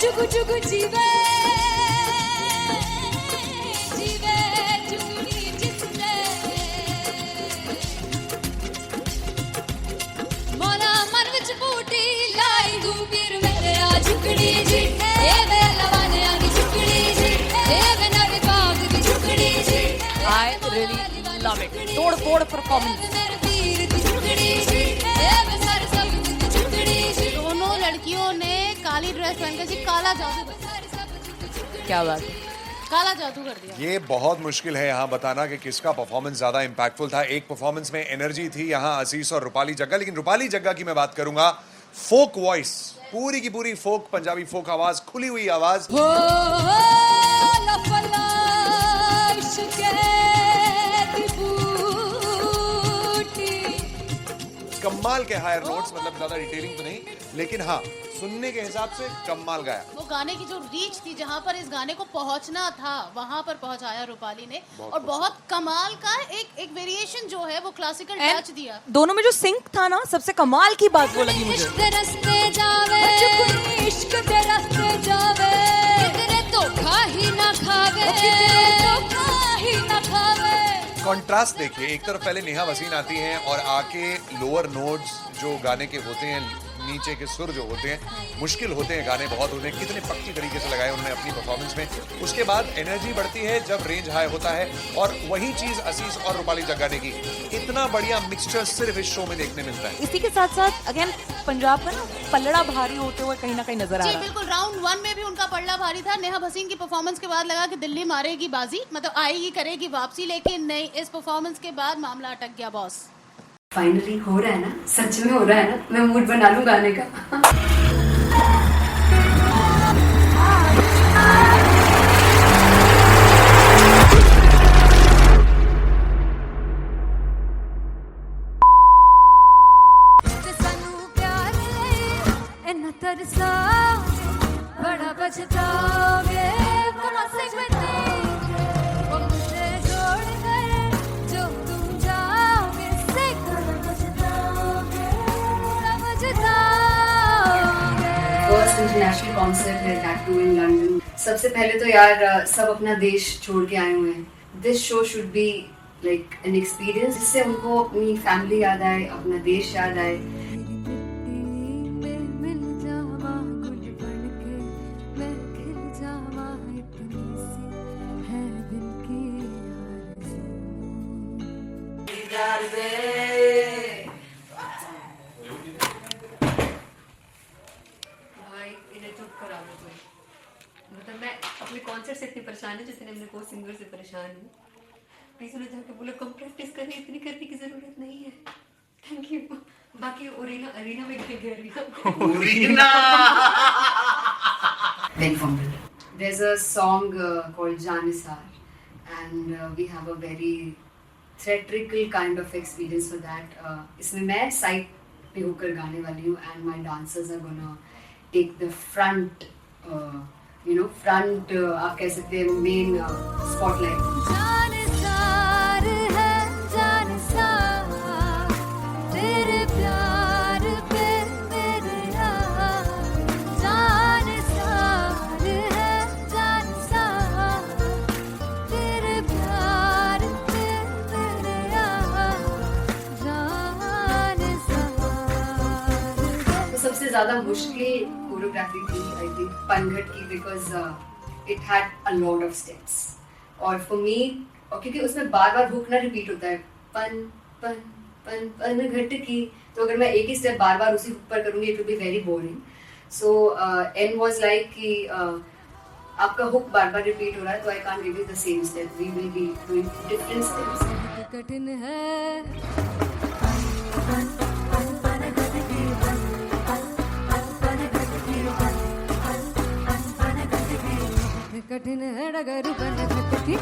जुगु जुगु जीवे जीवे जुगनी जिसने मोला मन विच बूटी लाई दूबीर मेरे आ झुकड़ी जी ए वे लवाने आ झुकड़ी जी ए वे नवी बाग दी झुकड़ी जी I really love it. तोड़ performance. दोनों लड़कियों ने काली ड्रेस पहनकर जी काला जादू कर क्या बात है. काला जादू कर दिया. ये बहुत मुश्किल है यहाँ बताना कि किसका परफॉर्मेंस ज्यादा इंपैक्टफुल था. एक परफॉर्मेंस में एनर्जी थी यहाँ असीस और रूपाली जग्गा, लेकिन रूपाली जग्गा की मैं बात करूंगा. फोक वॉइस, पूरी की पूरी फोक, पंजाबी फोक आवाज, खुली हुई आवाज. कमाल के हायर नोट्स, मतलब ज्यादा डिटेलिंग तो नहीं, लेकिन हाँ सुनने के हिसाब से कमाल गाया. वो गाने की जो रीच थी, जहाँ पर इस गाने को पहुंचना था वहां पर पहुंचाया रूपाली ने. और बहुत कमाल का एक वेरिएशन जो है वो क्लासिकल टच दिया. दोनों में जो सिंक था ना, सबसे कमाल की बात वो लगी मुझे. इश्क दे रस्ते जावे इश्क दे रस्ते जावे कितने धोखा ही ना खावे धोखा ही ना खावे. कॉन्ट्रास्ट देखिए, एक तरफ पहले नेहा वसीन आती हैं और आके लोअर नोट्स जो गाने के होते हैं, नीचे के सुर जो होते हैं, मुश्किल होते हैं, गाने बहुत होते हैं, कितने पक्की तरीके से लगाए उन्होंने अपनी परफॉर्मेंस में. उसके बाद एनर्जी बढ़ती है जब रेंज हाई होता है, और वही चीज असीस और रूपाली जग्गा ने की. इतना बढ़िया मिक्सचर सिर्फ इस शो में देखने मिलता है. इसी के साथ साथ अगेन पंजाब का ना पलड़ा भारी होते हुए कहीं ना कहीं नजर आ जी रहा है. बिल्कुल. राउंड 1 में भी उनका पलड़ा भारी था. नेहा भसीन की परफॉर्मेंस के बाद लगा कि दिल्ली मारेगी बाजी, मतलब आएगी करेगी वापसी, लेकिन नहीं, इस परफॉर्मेंस के बाद मामला अटक गया बॉस. फाइनली हो रहा है ना, सच में हो रहा है ना. मैं मूड बना लूं गाने का. तरसा बड़ा पछताओगे मुनासिब में तेरे वो मुझे जोड़ कर जो तुम जाओगे से बड़ा पछताओगे फर्स्ट इंटरनेशनल कॉन्सर्ट है, दैट टू इन लंदन. सबसे पहले तो यार सब अपना देश छोड़ के आए हुए हैं. This show should be like an experience, जिससे उनको अपनी फैमिली याद आए, अपना देश याद आए. मतलब मैं अपने कॉन्सर्ट से इतनी परेशान हूँ जितने अपने को सिंगर से परेशान हूँ. प्लीज उन्हें जाके बोलो कम प्रैक्टिस करनी, इतनी करने की जरूरत नहीं है. Thank you. बाकी अरीना में गए arena very formidable. There's a song called Janisar, and we have a very theatrical kind of experience for that. इसमें मैं साइड पे होकर गाने वाली हूँ, and my dancers are gonna take the front, front आप कह सकते हैं main spotlight. जानसार है जानसार तेरे प्यार पे मेरे यार जानसार है जानसार तेरे प्यार पे मेरे यार जानसार. तो सबसे ज़्यादा मुश्किल कोरियोग्राफी थी आई थिंक पनघट की, because it had a lot of steps. और फॉर मी, और क्योंकि उसमें बार बार हुक ना रिपीट होता है, पन पन पन पन घट की, तो अगर मैं एक ही स्टेप बार बार उसी हुक पर करूंगी it will be very boring. So an was like कि आपका हुक बार बार रिपीट हो रहा है, तो I can't give you the same step, we will be doing different steps. कठिन है कठिन है डगर बनघट की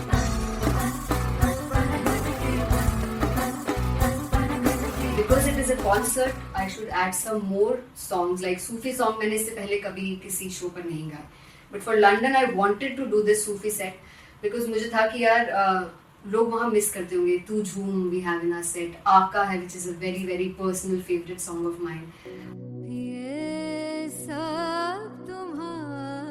Because it is a concert, I should add some more songs, like Sufi song मैंने इससे पहले कभी किसी शो पर नहीं गाए. But for London, I wanted to do this Sufi set because मुझे था कि यार लोग वहाँ मिस करते होंगे. तू झूम we have in our set, आका है which is a very very personal favorite song of mine. ये सब तुम्हारा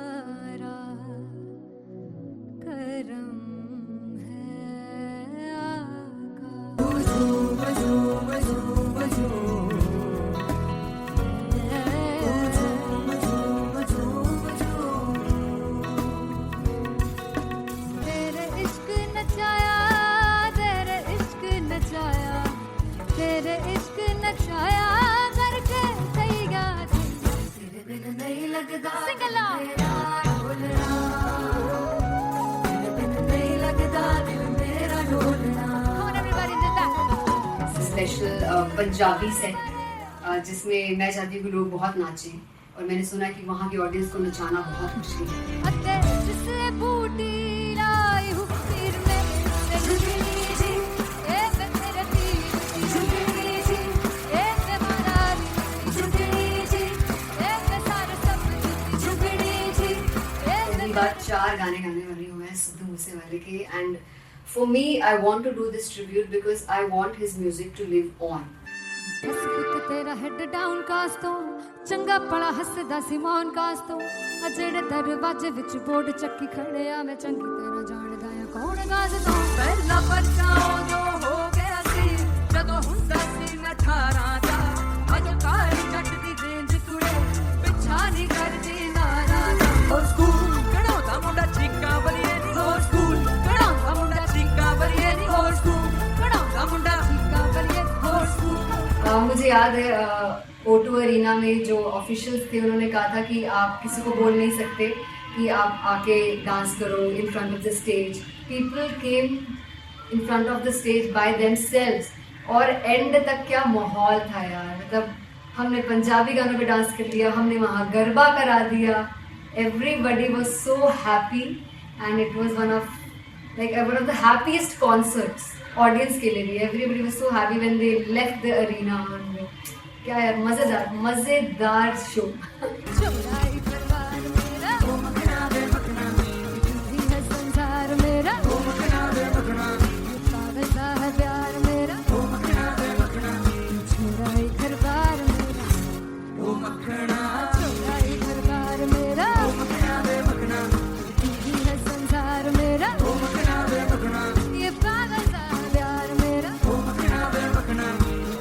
स्पेशल पंजाबी सेट जिसमें मैं चाहती हूँ कि लोग बहुत नाचें, और मैंने सुना कि वहाँ की ऑडियंस को नचाना बहुत मुश्किल है। अते जिसले बूटी लाई हूँ फिर मैं जुगनी जी ए मैं तेरे तीर जुगनी जी ए मैं मरारी जुगनी जी ए मैं सारे सब जुगनी जी ए पहली बार 4 गाने गाने वाली हूँ मैं सिद्धू मूसेवाले के, and for me I want to do this tribute because I want his music to live on. बस पुत तेरा हेड डाउन कास तो चंगा पड़ा हसदा सिमोन कास तो आ जेड़े दरवाजे विच बोर्ड चक्की खड़े आ मैं चंगी तरह जानदा आ कौन गाज तो पहला बच्चा जो हो गया सी जदों हुंदा सी मैं 18 दा अज काली जट दी रेंज कुड़े पिछा नहीं करदी नारा हो स्कूल कढ़ाउंदा मुंडा चीका बलिए नी हो स्कूल कढ़ाउंदा मुंडा चीका बलिए नी हो स्कूल कढ़ाउंदा मुंडा चीका बलिए हो स्कूल। मुझे याद है O2 अरीना में जो ऑफिशियल्स थे उन्होंने कहा था कि आप किसी को बोल नहीं सकते कि आप आके डांस करो in front of the stage. People came in front of the stage by themselves, और एंड तक क्या माहौल था यार, मतलब हमने पंजाबी गानों पे डांस कर लिया, हमने वहाँ गरबा करा दिया, everybody was so happy and it was one of the happiest concerts audience के लिए भी। Everybody was so happy when they left the arena. क्या यार, मजेदार शो। चौराई परिवार मेरा ओ मखना दे मखना जी है संसार मेरा ओ मखना दे मखना पागल सा है प्यार मेरा ओ मखना दे मखना चौराई परिवार मेरा ओ मखना चौराई परिवार मेरा ओ मखना दे मखना जी है संसार मेरा ओ मखना दे मखना ये पागल सा है प्यार मेरा ओ मखना दे मखना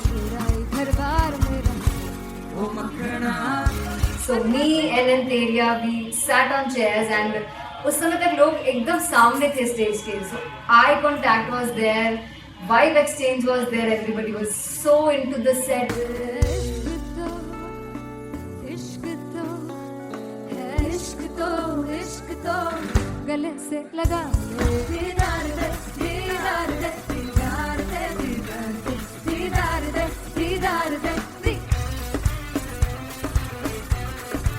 चौराई परिवार मेरा। So me and Anteria, we sat on chairs and उस समय तक लोग एकदम सामने थे स्टेज के, so eye contact was there, vibe exchange was there, everybody was so into the set. इश्क तो गले से लगा दीदार दे दीदार दे दीदार दे दीदार दे दीदार दे।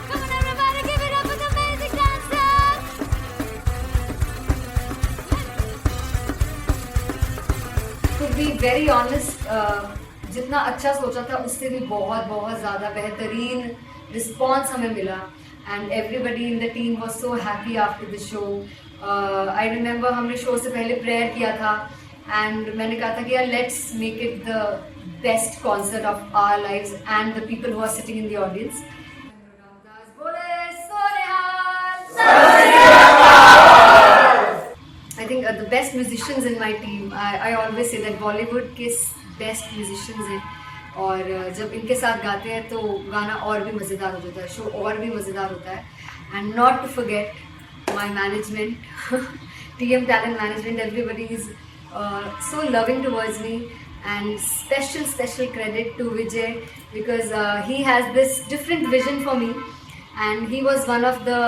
Come on everybody, give it up for the amazing dancers. To be very honest, जितना अच्छा सोचा था उससे भी बहुत ज़्यादा बेहतरीन रिस्पॉन्स हमें मिला, and everybody in the team was so happy after the show. I remember हमने शो से पहले प्रेयर किया था, एंड मैंने कहा था कि यार let's make it the best concert of our lives and the people who are sitting in the audience. I think the best musicians in my team, I always say that Bollywood के best musicians हैं, और जब इनके साथ गाते हैं तो गाना और भी मज़ेदार हो जाता है, शो और भी मज़ेदार होता है। And not to forget my management, TM Talent Management, everybody is so loving towards me, and special credit to Vijay because he has this different vision for me, and he was one of the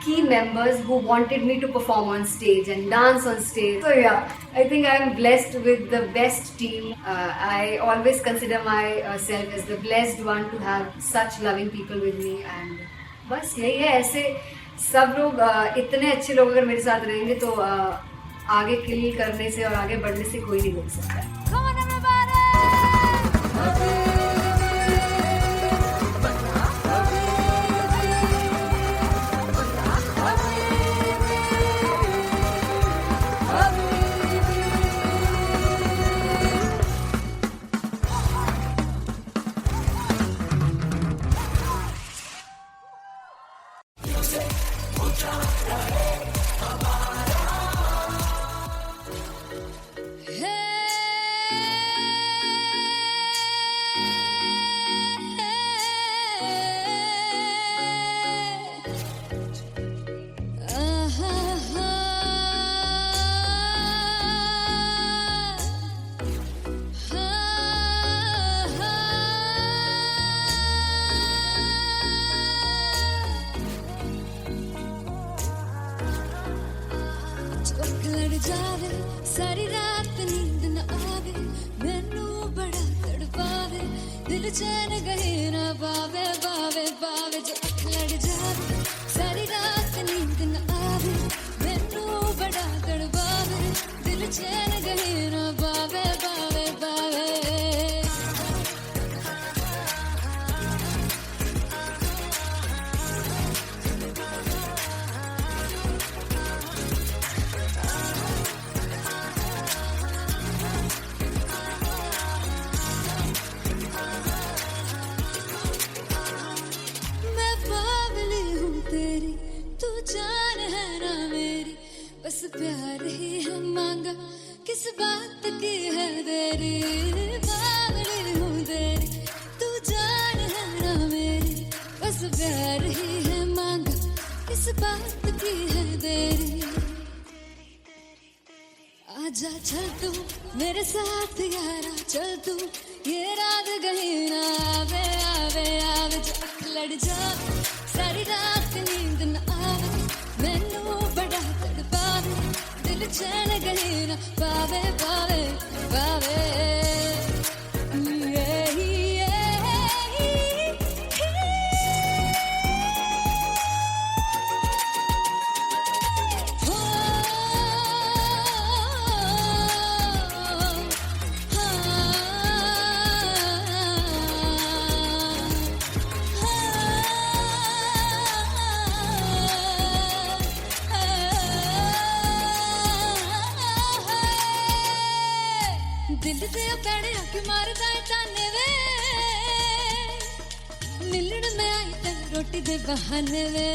key members who wanted me to perform on stage and dance on stage. So yeah, I think I am blessed with the best team. I always consider myself as the blessed one to have such loving people with me, and बस यही है। ऐसे सब लोग इतने अच्छे लोग अगर मेरे साथ रहेंगे तो आगे किल करने से और आगे बढ़ने से कोई नहीं रोक सकता है। Come on everybody. दिल चैन गए ना बावे बावे बावे जो अख लड़ जावे सारी रात नींद न आवे मैनू बड़ा तड़पावे दिल चैन गए ना बावे बावे बावे मैं बावली हूँ तेरी तू जान है ना मेरी बस प्यार ही है मांगा किस बात की है देरी बावली हूँ तेरी तू जान है ना मेरी बस प्यार ही है मांगा किस बात की है देरी आजा चल तू मेरे साथ यारा चल तू ये रात गई ना आवे आवे आवे जो अख लड़ जावे सारी रात नींद न आवे मैनू बड़ा तड़पावे दिल चैन गई ना पावे पावे पावे दिल से पैड़े आके मारदा है ताने वे मिलन में आई तक रोटी दे बहाने वे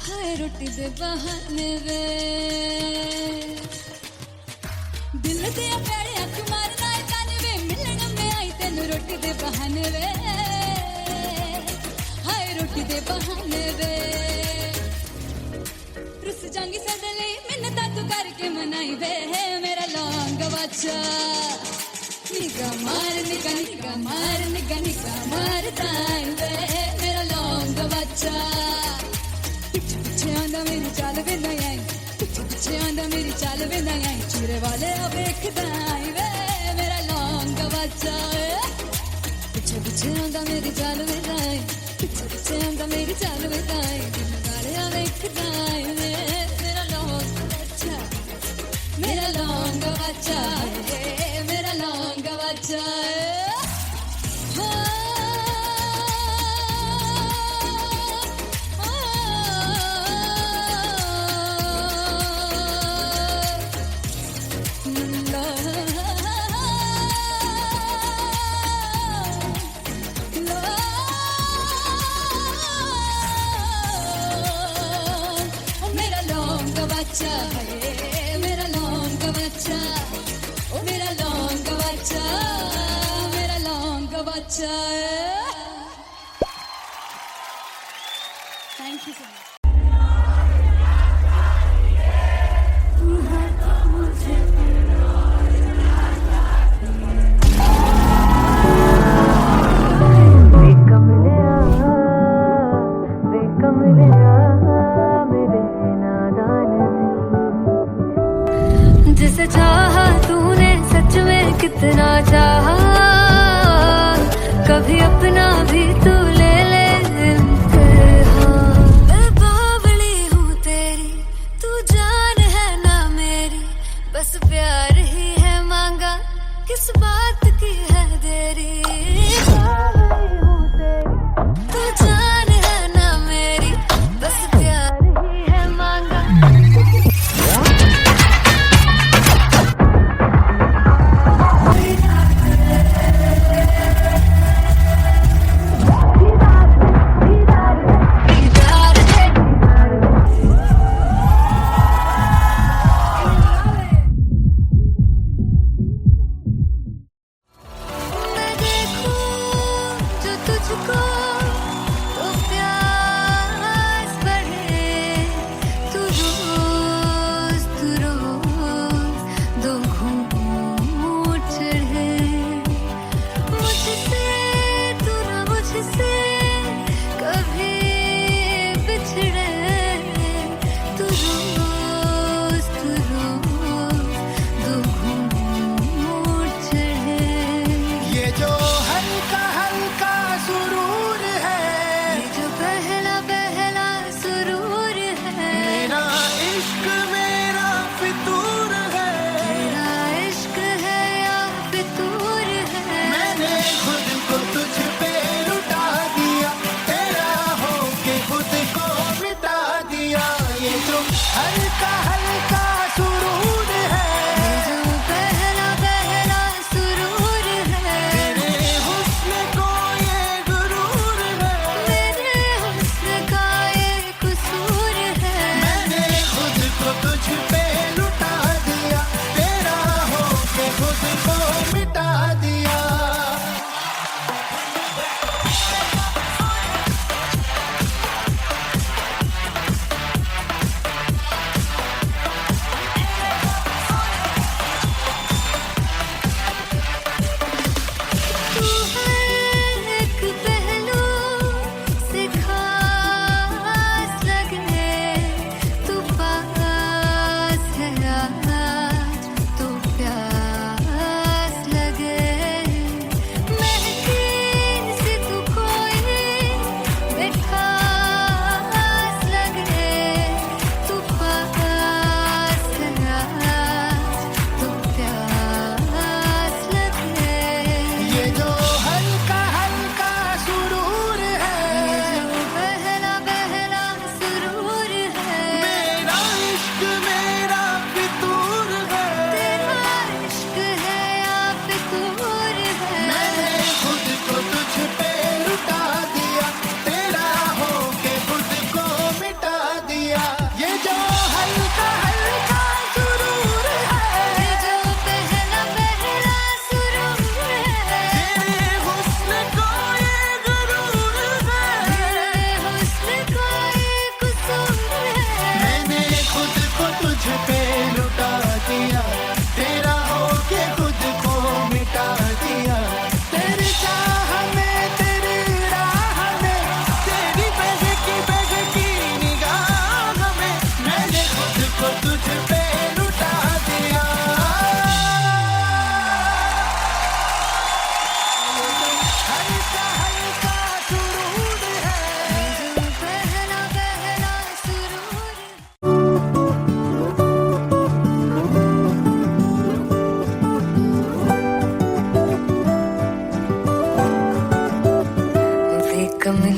हाय रोटी दे बहाने वे दिल से पैड़े आके मारदा है ताने वे मिलन में आई तक रोटी दे बहाने वे हाय रोटी दे बहाने वे रुस जांगी सदले मिन्नता तू करके मनाई वे मेरा लौंग बच्चा निगा मार ताई वे मेरा लौंग बच्चा पीछे पीछे आंदा मेरी चाल वे ना आई पीछे पीछे आंदा मेरी चाल वे ना आई चूरे वाले वेखदा आई वे मेरा लौंग बच्चा पीछे पीछे आंदा मेरी चाल वे ना आई पीछे पीछे आंदा मेरी चाल वे ना आई दिन वाले वेखदा आई वे मेरा लौंग बच्चा मेरा लौंग बच्चा मेरा लौंग बच्चा मेरा लौंग बच्चा मेरा लौंग बच्चा ओ मेरा लौंग बच्चा मेरा लौंग बच्चा थैंक यू सो मच जिसे चाहा तूने सच में कितना चाहा कभी अपना भी तू ले ले इम्तिहान मैं बावली हूँ तेरी तू जान है ना मेरी बस प्यार ही है मांगा किस बात की है देरी बावली हूँ तेरी तू जान है ना मेरी बस प्यार ही है मांगा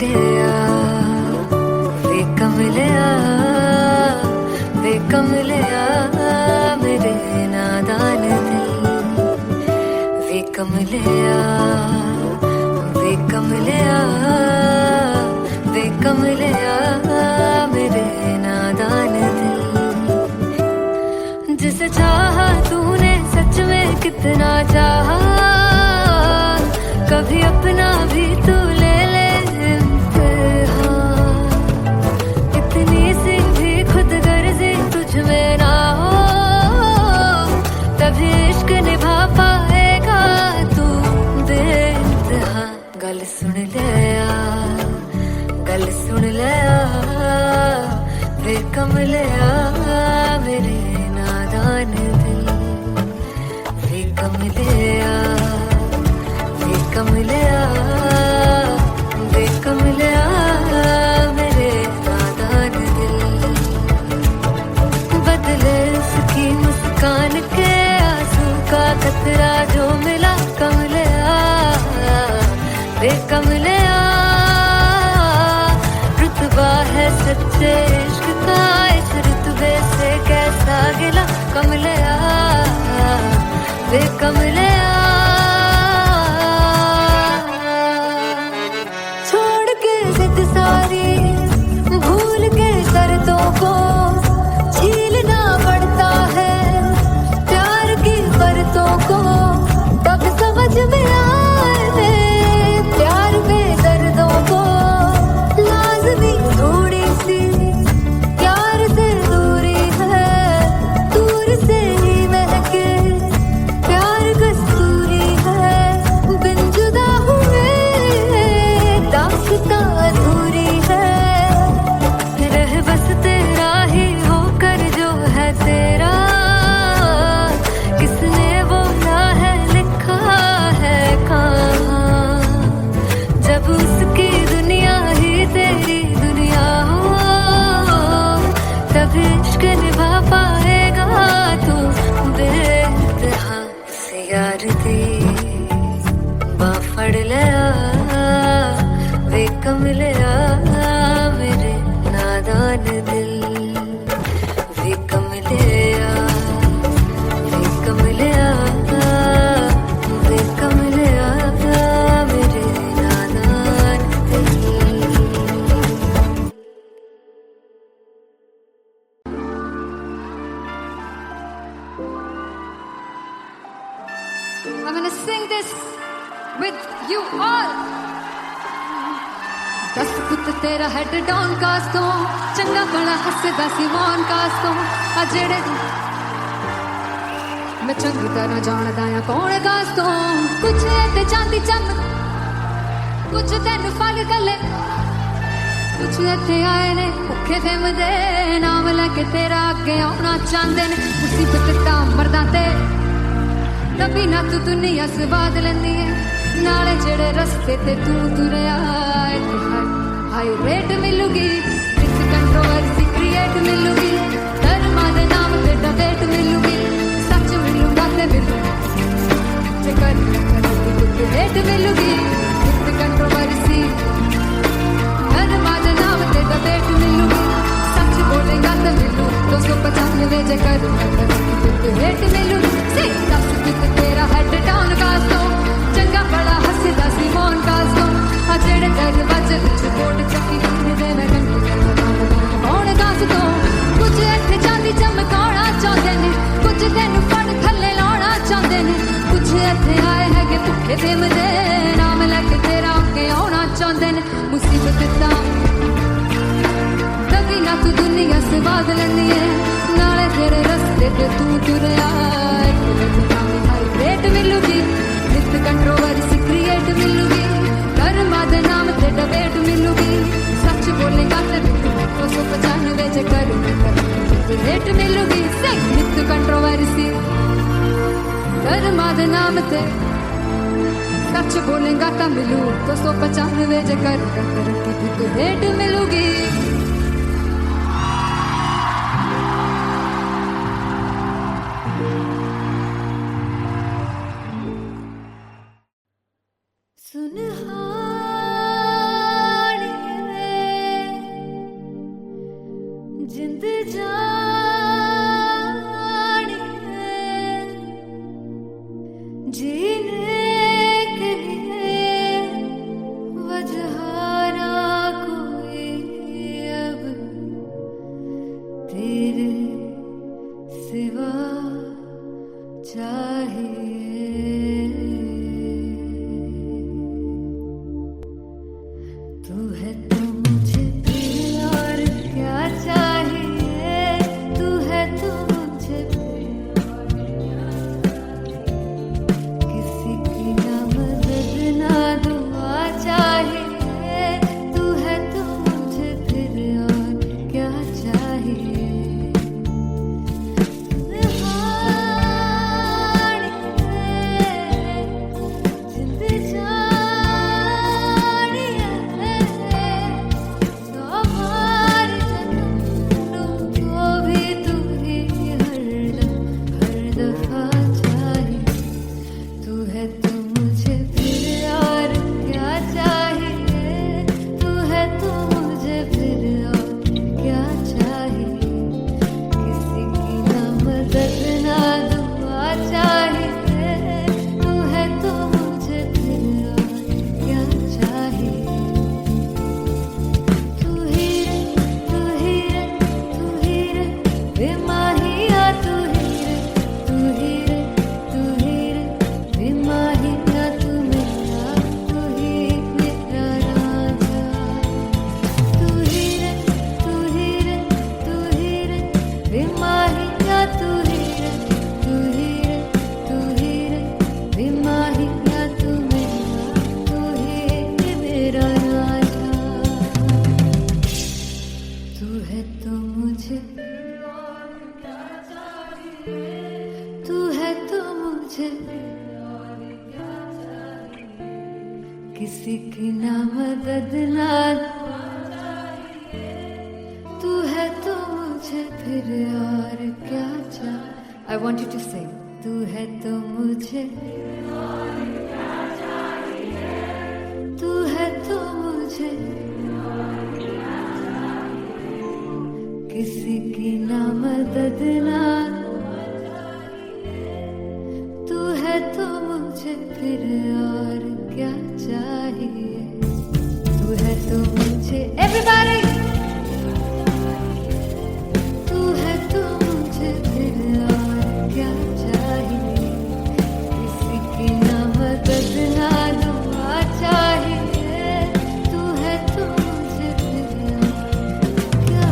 कमलिया वे कमलिया वे कमलिया मेरे नादान दिल वे कमलिया वे कमलिया वे कमलिया मेरे नादान दिल जिसे चाहा तूने सच में कितना चाहा कभी अपना भी तू ले ले इम्तिहान इतनी सी भी खुद गर्जी तुझ में ना हो तभी इश्क निभा पाएगा तू बेइंतहा गल सुन लिया वे कमलिया मेरे नादान दिल वे कमलिया वे कमलिया वे कमलिया मेरे नादान दिल बदले उसकी मुस्कान के आंसू का कतरा जो मिला कमलिया वे कमलिया रुतबा है सच्चे इश्क का इस रुतबे से कैसा गिला कमलिया वे कमलिया छोड़ के जिद सारी भूल के शर्तों को झीलना पड़ता है प्यार की परतों को तब समझ में आए प्यार में दर्दों को लाज़मी थोड़ी सी प्यार से दूरी है दूर से ही महके प्यार कस्तूरी है बिन जुदा हुए दास्तां अधूरी है रह बस तेरा ही होकर जो है तेरा किसने बोला है लिखा है कहाँ जब उसकी दुनिया ही तेरी दुनिया हो तब इश्क निभा पाएगा तू बेइंतहा से यार दी बाफड़ लिया वे कमलिया मेरे नादान दिल वे कमलिया वे कमलिया वे कमलिया मेरे नादान दिल I'm gonna sing this with you all. दस पुत तेरा हेड डाउन कास तो चंगा बड़ा हसदा सी मौन कास तो आ जेड़े मैं चंगी तरह जानदा आ कौन कास तो कुछ ते चांदी चम कुछ तेन फल गले कुछ इत्थे आए ने भुखे फिमदे नाम लेके तेरा अगे आउणा चाहंदे ने मुसीबत दा मरदा ते तभी ना तू दुनिया स्वाद लेंदी है नाले जेड़े रस्ते ते तू तुरया हाई रेट मिलूगी इस कंट्रोवर्सी क्रिएट मिलूगी धर्मा दे नाम ते डिबेट मिलूगी सच मिलूगा ते मिलू जेकर रेट मिलूगी इस कंट्रोवर्सी धर्मा दे नाम ते डिबेट मिलूगी सच बोलेगा ते मिलू 295 जेकर रेट मिलूगी से दस कित तेरा हेड डाउन कास तो चंगा बड़ा हसदा सी मौन कास तो आ जेड़े दरवाजे विच कोट चक्की दे मैं कौन कास तो कुछ इत्थे चांदी चमकाउणा चाहंदे ने कुछ तेन फड़ थल्ले लाउणा चाहंदे ने कुछ इत्थे आए हैगे भुखे फिमदे नाम लेके तेरा अगे आउणा चाहंदे ने मुसीबत दा तभी ना तू दुनिया स्वाद लेंदी है नाले तेरे रस्ते ते तू तुरया रेट मिलूगी नित कंट्रोवर्सी क्रिएट मिलूगी कर्मा दे नाम ते डिबेट मिलूगी सच बोलेगा ते 295 जेकर रेट मिलूगी से नित कंट्रोवर्सी कर्मा दे नाम ते सच बोलेगा ता मिलू 295 जेकर रेट मिलूगी सुनहानी तू है तो मुझे फिर और क्या चाहिए, तू है तो मुझे फिर और क्या चाहिए, किसी की ना मदद ना दुआ चाहिए, तू है तो मुझे फिर और क्या चाहिए। किसी की ना मदद ना तू है तो मुझे फिर और क्या चाहिए। I want you to sing. तू है तो मुझे तू है तो मुझे किसी की ना मदद ना तू है तो मुझे फिर और क्या चाहिए, तू है तो मुझे everybody तू है तो मुझे फिर और क्या चाहिए, किसी की ना मदद ना दुआ चाहिए, तू है तो मुझे फिर और क्या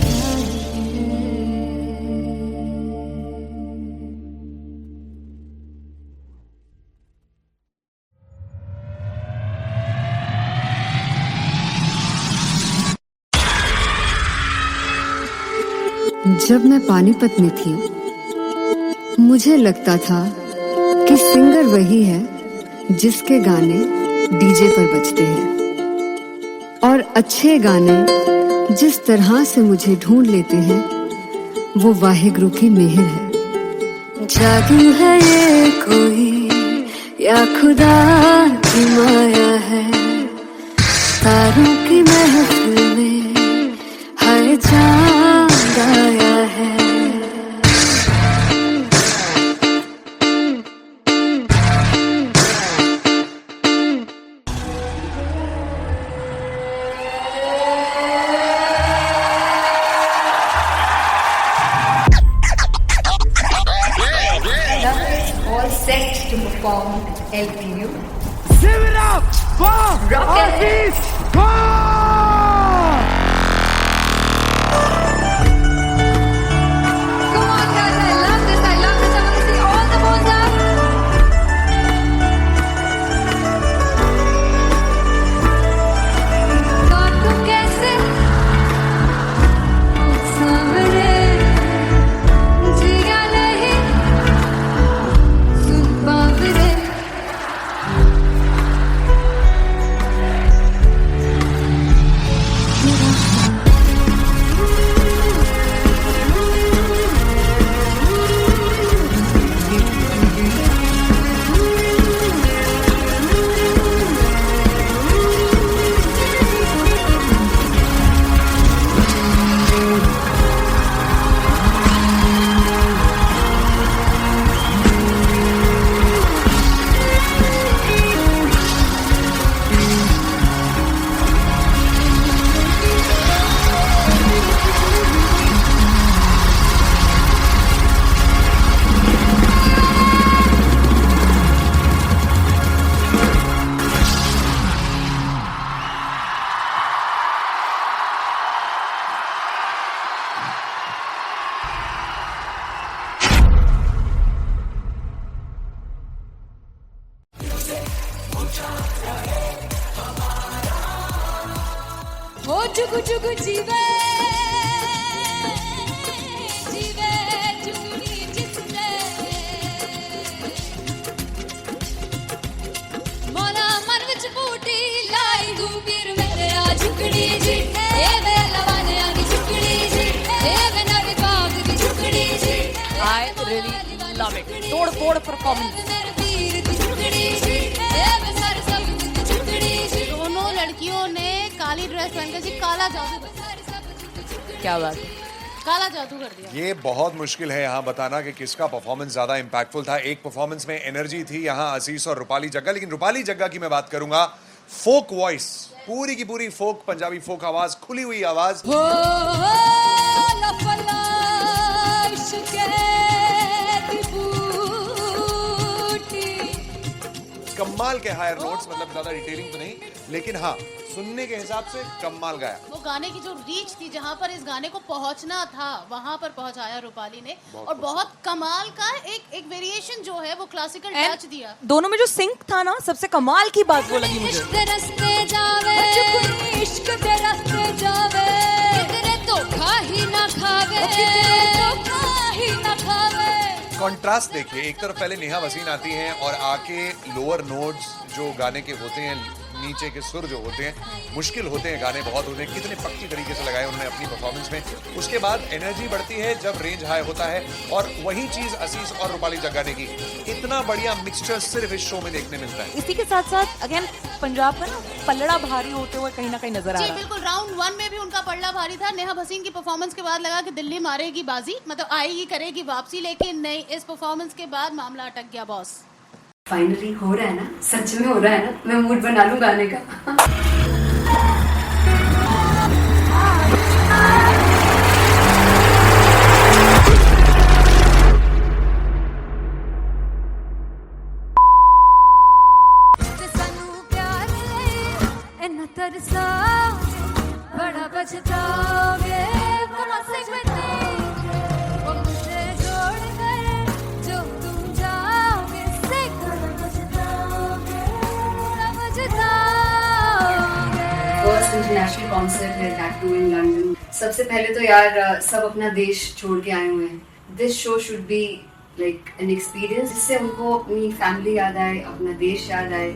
चाहिए। जब मैं पानीपत में थी मुझे लगता था कि सिंगर वही है जिसके गाने डीजे पर बजते हैं, और अच्छे गाने जिस तरह से मुझे ढूंढ लेते हैं वो वाहिगुरु की मेहर है। जादू है ये कोई या खुदा की माया है, तारों की महफिल में हर चांद आया है। All set to perform LPU. Give it up for Rock and Artist Come on, guys! I love this. I love this. I want to see all the balls up. काटूं कैसे सामने जिया नहीं सुन पावरे, जुग जुग जीवे जीवे जुगनी जिसने मोला मन विच बूटी लाई गुबीर मेरे आ झुकड़ी जी ए वे लवाने आगी झुकड़ी जी ए वे नवी बाग दी झुकड़ी जी I really love it. तोड़ performance. मेरे वीर दी झुकड़ी जी ए वे सारे सब दी झुकड़ी जी दोनों लड़कियों ने काली ड्रेस पहनकर जी काला जादू क्या बात है। काला जादू कर दिया। ये बहुत मुश्किल है यहाँ बताना कि किसका परफॉर्मेंस ज्यादा इंपैक्टफुल था। एक परफॉर्मेंस में एनर्जी थी यहाँ असीस और रूपाली जग्गा, लेकिन रूपाली जग्गा की मैं बात करूंगा फोक वॉइस, पूरी की पूरी फोक, पंजाबी फोक आवाज, खुली हुई आवाज। हो लफला इश्क़े दी बूटी कमाल के हायर नोट्स, मतलब ज्यादा डिटेलिंग तो नहीं, लेकिन हाँ सुनने के हिसाब से कमाल गाया। वो गाने की जो रीच थी, जहाँ पर इस गाने को पहुंचना था वहां पर पहुंचाया रूपाली ने, और बहुत कमाल का एक वेरिएशन जो है वो क्लासिकल टच दिया। दोनों में जो सिंक था ना, सबसे कमाल की बात वो लगी मुझे। इश्क दे रस्ते जावे इश्क दे रस्ते जावे कितने धोखा ही ना खावे धोखा ही ना खावे। कॉन्ट्रास्ट देखिए, एक तरफ पहले नेहा वसीन आती हैं और आके लोअर नोट्स जो गाने के होते हैं, नीचे के सुर जो होते हैं, मुश्किल होते हैं गाने बहुत होते हैं, कितने पक्की तरीके से लगाए उन्होंने अपनी परफॉर्मेंस में। उसके बाद एनर्जी बढ़ती है जब रेंज हाई होता है, और वही चीज असीस और रूपाली जग्गा ने की। इतना बढ़िया मिक्सचर सिर्फ इस शो में देखने मिलता है। इसी के साथ साथ अगेन पंजाब का ना पल्लड़ा भारी होते हुए कहीं ना कहीं नजर आ जी रहा है। बिल्कुल, राउंड 1 में भी उनका पल्ला भारी था। नेहा भसीन की परफॉर्मेंस के बाद लगा कि दिल्ली मारेगी बाजी, मतलब आएगी करेगी वापसी, लेकिन नहीं, इस परफॉर्मेंस के बाद मामला अटक गया बॉस। फाइनली हो रहा है ना, सच में हो रहा है ना, मैं मूड बना लूं गाने का। सानू प्यार ले इन्ना तरसाओगे बड़ा पछताओगे कहाँ से बचे वो मुझे छोड़ कर जो तुम जाओगे से बड़ा पछताओगे बड़ा पछताओगे। फर्स्ट इंटरनेशनल कॉन्सर्ट है दैट टू इन लंदन। सबसे पहले तो यार सब अपना देश छोड़ के आए हुए हैं। This show should be like an experience, जिससे उनको अपनी फैमिली याद आए, अपना देश याद आए।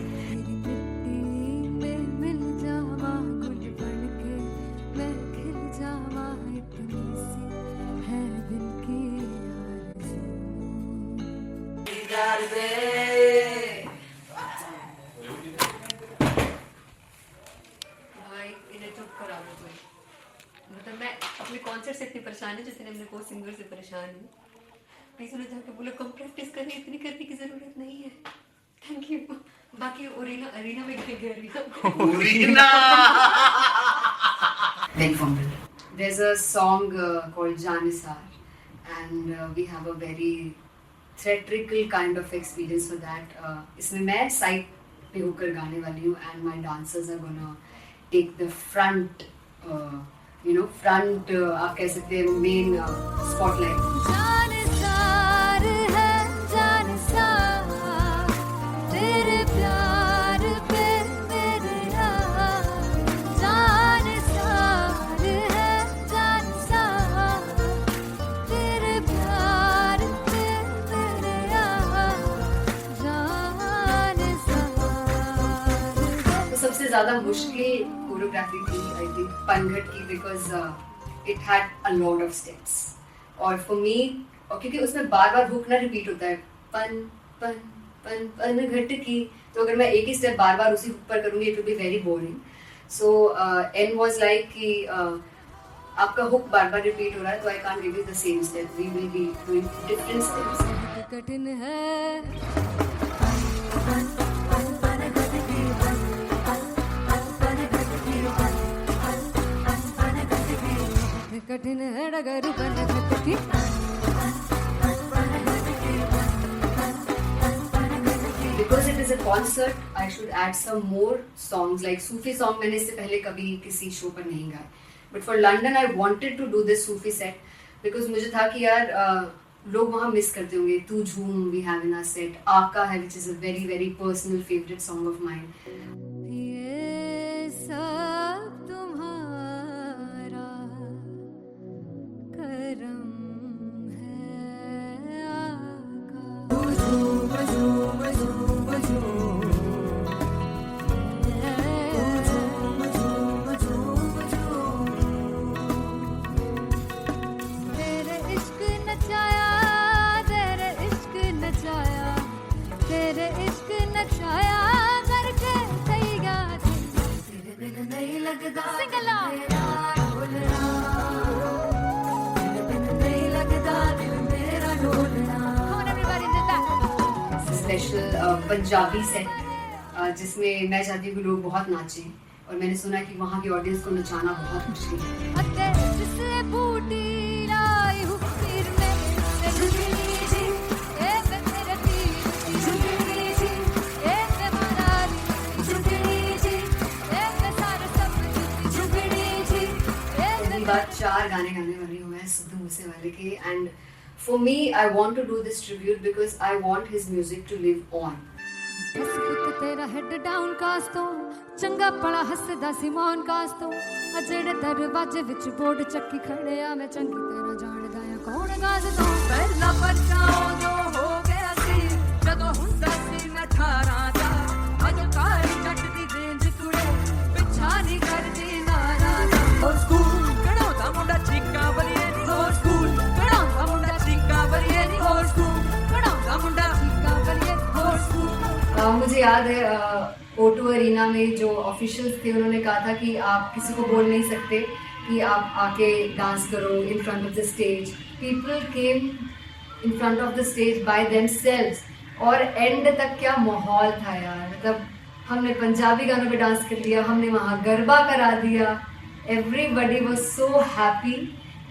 मिल जावा गुल बनके मैं खिल जावा इतनी सी है दिल की भाई इन्हें चुप करा दो कोई। मतलब मैं अपने कॉन्सर्ट से इतनी परेशान है जितने अपने को सिंगर से परेशान हूँ। प्लीज उन्हें जाके बोलो कम प्रैक्टिस करनी, इतनी करने की जरूरत नहीं है। Thank you. बाकी अरीना में गया Big Fumble. There's a song called Janisar, and we have a very theatrical kind of experience for that. इसमें मैं साइड पे होकर गाने वाली हूँ, and my dancers are gonna take the front, front आप कह सकते हैं main spotlight. जानसार है जानसार तेरे प्यार पे मेरे जानसार है जानसार तेरे प्यार पे मेरे जानसार। तो सबसे ज़्यादा मुश्किल कोरियोग्राफी थी आई थिंक पनघट की, because it had a lot of steps, और फॉर मी, और क्योंकि उसमें बार बार हुक ना रिपीट होता है, पन पन पन पन घट की, तो अगर मैं एक ही स्टेप बार बार उसी हुक पर करूंगी it will be very boring. So an was like कि आपका हुक बार बार रिपीट हो रहा है, तो I can't give you the same step, we will be doing different steps. कठिन है कठिन है डगर बनघट की Because it is a concert, I should add some more songs, like Sufi song मैंने इससे पहले कभी किसी शो पर नहीं गाए, but for London I wanted to do this Sufi set because मुझे था कि यार लोग वहाँ मिस करते होंगे। तू झूम we have in our set, आका है which is a very very personal favorite song of mine. ये सब तुम्हारा स्पेशल पंजाबी सेट जिसमें मैं चाहती हूँ कि लोग बहुत नाचें, और मैंने सुना कि वहाँ की ऑडियंस को नचाना बहुत मुश्किल है। अते जिसले बूटी लाई हूँ फिर मैं झुकनी जी, ए मैं तेरे तीर की झुकनी जी, ए मैं मारारी झुकनी जी, ए मैं सारे सपने की झुकनी जी, ए पहली बार 4 गाने गाने वाली हूँ मैं सिद्धू मूसेवाले के, and for me I want to do this tribute because I want his music to live on. बस पुत तेरा हेड डाउन कास तो चंगा पड़ा हसदा सिमोन कास तो अजड़े दरवाजे विच बोर्ड चक्की खड़े आ मैं चंगी तरह जानदा आ कौन गाज तो ਪਹਿਲਾ ਬੱਚਾ ਉਦੋਂ ਹੋ ਗਿਆ ਸੀ ਜਦੋਂ ਹੁੰਦਾ ਸੀ ਮੈਂ 18 ਦਾ ਅੱਜ ਕਾਲੀ ਜੱਟ ਦੀ ਰੇਂਜ ਕੁੜੇ ਪਿੱਛਾ ਨਹੀਂ ਕਰਦੀ ਨਾਰਾ ਦਾ ਹੋਰ ਸਕੂਲ ਕਢਾਉਂਦਾ ਮੁੰਡਾ ਚੀਕਾਂ ਬਲੀਏ ਨੀ ਹੋਰ ਸਕੂਲ ਕਢਾਉਂਦਾ ਮੁੰਡਾ ਚੀਕਾਂ ਬਲੀਏ ਨੀ ਹੋਰ ਸਕੂਲ ਕਢਾਉਂਦਾ ਮੁੰਡਾ ਚੀਕਾਂ ਬਲੀਏ ਹੋਰ ਸਕੂਲ मुझे याद है O2 अरीना में जो ऑफिशियल्स थे उन्होंने कहा था कि आप किसी को बोल नहीं सकते कि आप आके डांस करो in front of the stage. People came in front of the stage by themselves, और एंड तक क्या माहौल था यार, मतलब हमने पंजाबी गानों पे डांस कर लिया, हमने वहाँ गरबा करा दिया, everybody was so happy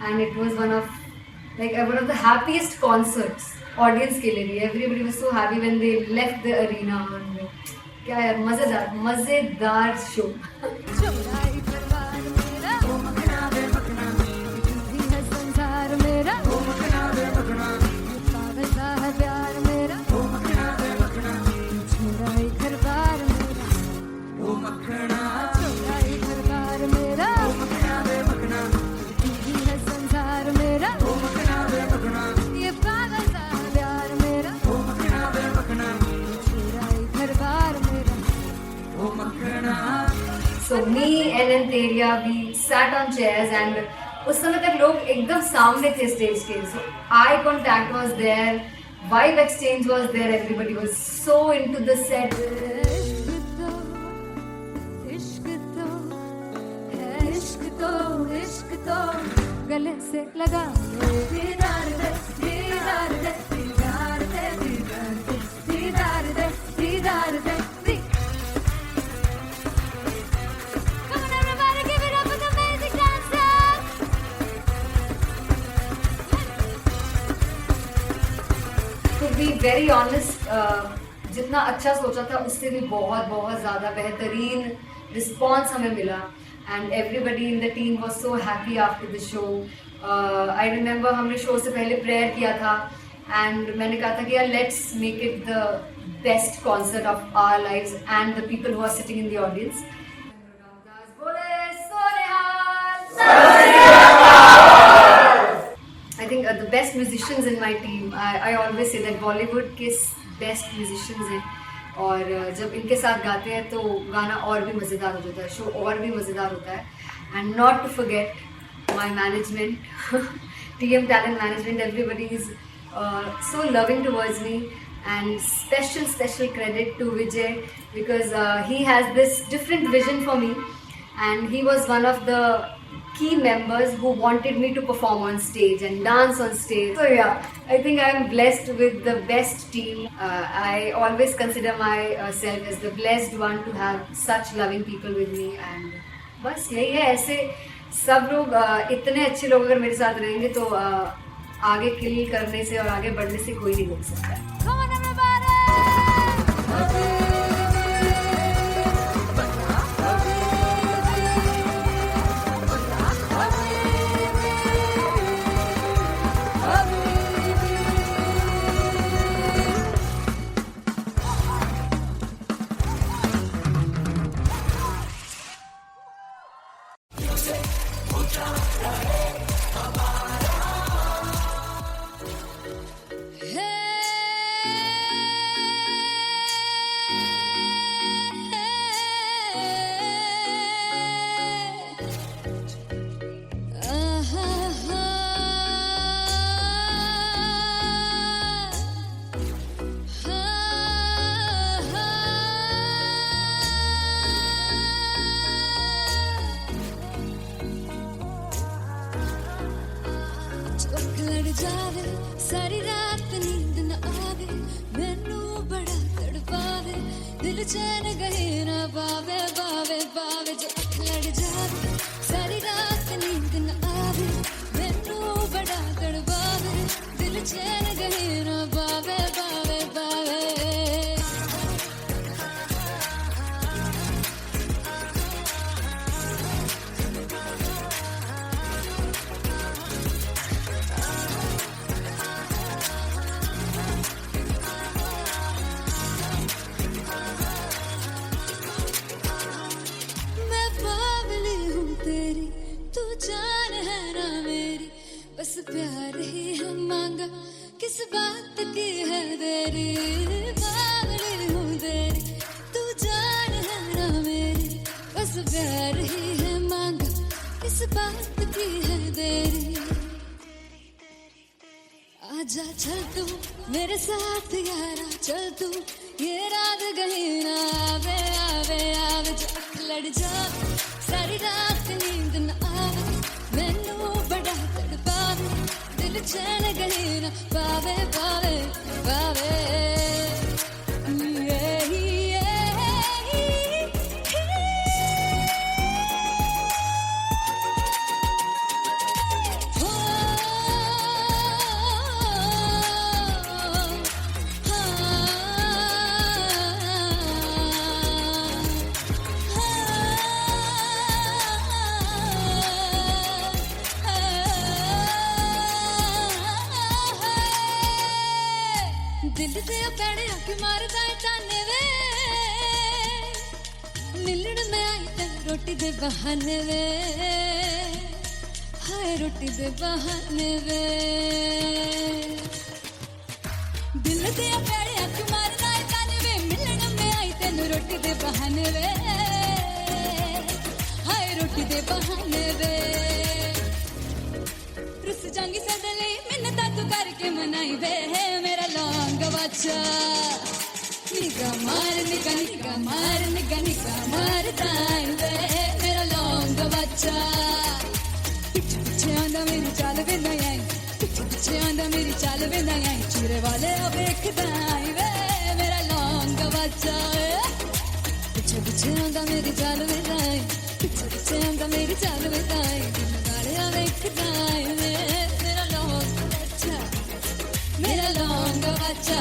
and it was one of the happiest concerts audience के लिए भी। Everybody was so happy when they left the arena. क्या यार, मजेदार शो। चौराई परिवार मेरा ओ मखना वे मखना भी है संसार मेरा ओ मखना वे मखना पागल सा है प्यार मेरा ओ मखना वे मखना चौराई परिवार मेरा ओ मखना चौराई परिवार मेरा ओ मखना वे मखना भी है संसार मेरा ओ मखना वे मखना ये पागल सा है प्यार मेरा ओ मखना वे मखना चौराई परिवार मेरा ओ मखना। So me and Anteria, we sat on chairs and उस समय तक लोग एकदम सामने थे स्टेज के, so eye contact was there, vibe exchange was there, everybody was so into the set. इश्क तो है, इश्क तो गले से लगा दीदार दे दीदार दे दीदार दे दीदार दे दीदार दे दीदार दे। Come on everybody, give it up for the amazing dancers. To be very honest, जितना अच्छा सोचा था उससे भी बहुत बहुत ज़्यादा बेहतरीन रिस्पॉन्स हमें मिला, and everybody in the team was so happy after the show. I remember हमने शो से पहले प्रेयर किया था, एंड मैंने कहा था कि यार let's make it the best concert of our lives and the people who are sitting in the audience. I think the best musicians in my team, I always say that Bollywood के best musicians हैं, और जब इनके साथ गाते हैं तो गाना और भी मज़ेदार हो जाता है, शो और भी मज़ेदार होता है। And not to forget my management, TM Talent Management, everybody is so loving towards me, and special credit to Vijay because he has this different vision for me, and he was one of the key members who wanted me to perform on stage and dance on stage. So yeah, I think I am blessed with the best team. I always consider myself as the blessed one to have such loving people with me, and बस यही है। ऐसे सब लोग इतने अच्छे लोग अगर मेरे साथ रहेंगे तो आगे किल करने से और आगे बढ़ने से कोई नहीं रोक सकता। Come on everybody. Hey चैन गए ना बावे बावे बावे जो अख लड़ जावे सारी रात नींद न आवे मैनू बड़ा तड़पावे दिल चैन गए ना बावे बावे बावे मैं बावली हूँ तेरी तू जान है ना मेरी बस प्यार ही है मांगा किस बात की है देरी बावली हूँ तेरी तू जान है ना मेरी बस प्यार ही है मांगा किस बात की है देरी आजा चल तू मेरे साथ यारा चल तू ये रात गई ना आवे आवे आवे जो अख लड़ जावे सारी रात नींद न आवे मैनू बड़ा तड़पावे दिल चैन गई ना पावे पावे पावे दिल से पैड़े आके मारदा है ताने वे मिलण में आई तेन रोटी दे बहाने वे हाय रोटी दे बहाने वे दिल से पैड़े आके मारदा है ताने वे मिलण में आई तेन रोटी दे बहाने वे हाय रोटी दे बहाने वे रुस जांगी सदले मिन्नता तू करके मनाई वे मेरा लौंग बच्चा निगा मार दाई वे मेरा लौंग बच्चा पीछे पीछे आंदा मेरी चाल वे नहीं आई पीछे पीछे आंदा मेरी चाल वे नहीं आई चूरे वाले अब एक दाई वे मेरा लौंग बच्चा पीछे पीछे आंदा मेरी चाल वे नहीं पीछे पीछे आंदा मेरी चाल वे नहीं दिल वाले अब एक दाई वे मेरा लौंग बच्चा मेरा लौंग बच्चा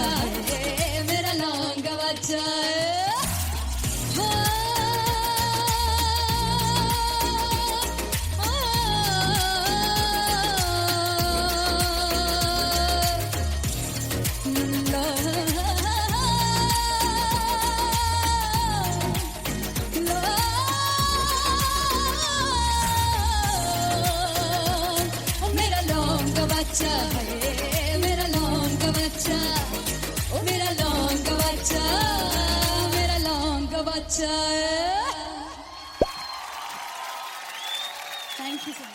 मेरा लौंग बच्चा मेरा लौंग बच्चा मेरा लौंग बच्चा ओ मेरा लौंग बच्चा मेरा लौंग बच्चा थैंक यू सो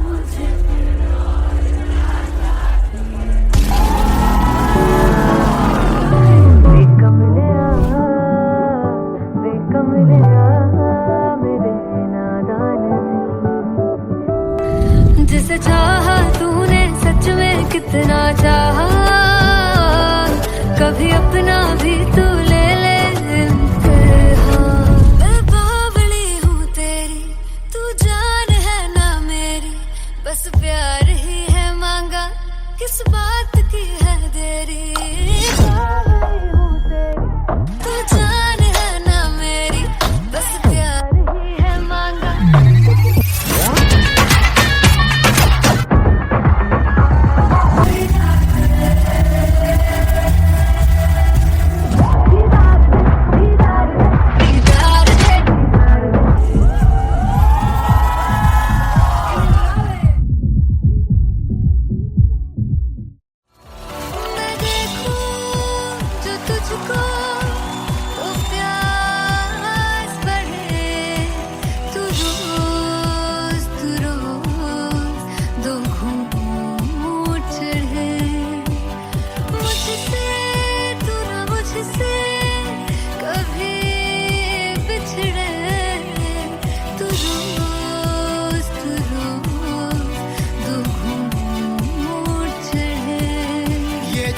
मच जिसे चाहा तूने सच में कितना चाहा कभी अपना भी तू ले ले इम्तिहान मैं बावली हूँ तेरी तू जान है ना मेरी बस प्यार ही है मांगा किस बात की है देरी बावली हूँ तेरी तू जान है ना मेरी बस प्यार ही है मांगा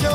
जो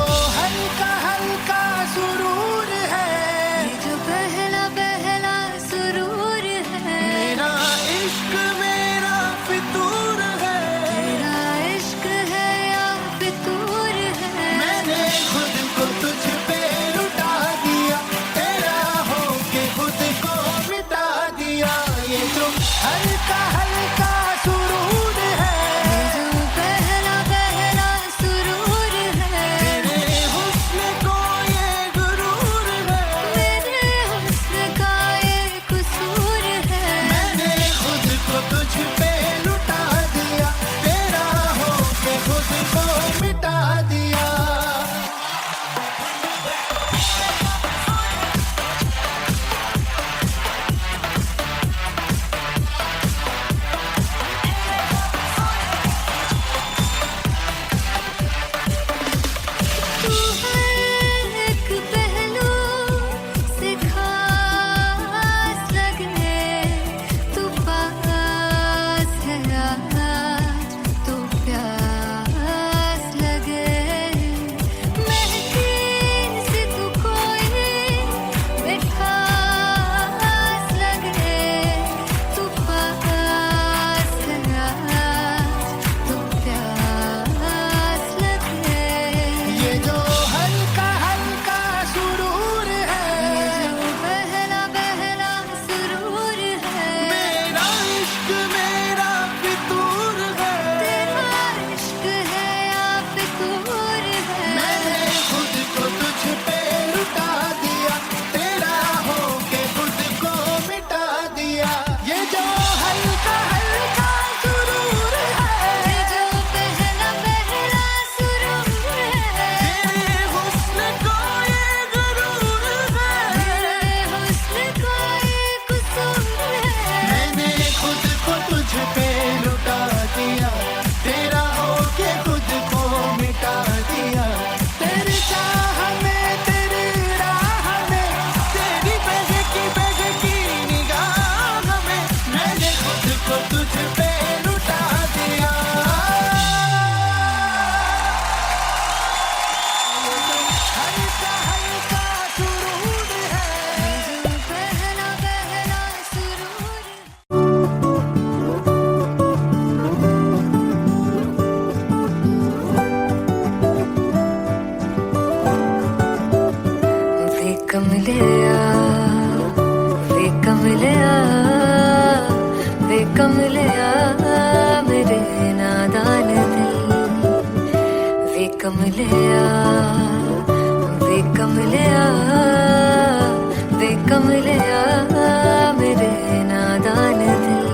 कमलिया वे कमलिया वे कमलिया मेरे नादान दिल वे कमलिया वे कमलिया वे कमलिया मेरे नादान दिल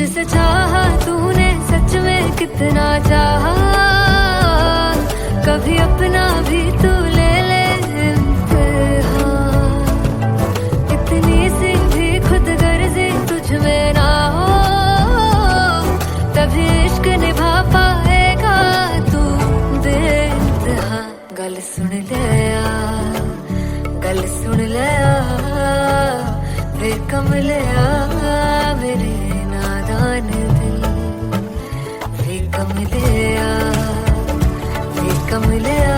जिसे चाहा तूने सच में कितना चाहा कभी अपना भी तू ले ले इम्तिहान इतनी सी भी खुद गर्जी तुझ में ना हो तभी इश्क निभा पाएगा तू बेइंतहा गल सुन लिया गल सुन लिया वे कमलिया मेरे नादान दिल वे कमलिया वे कमलिया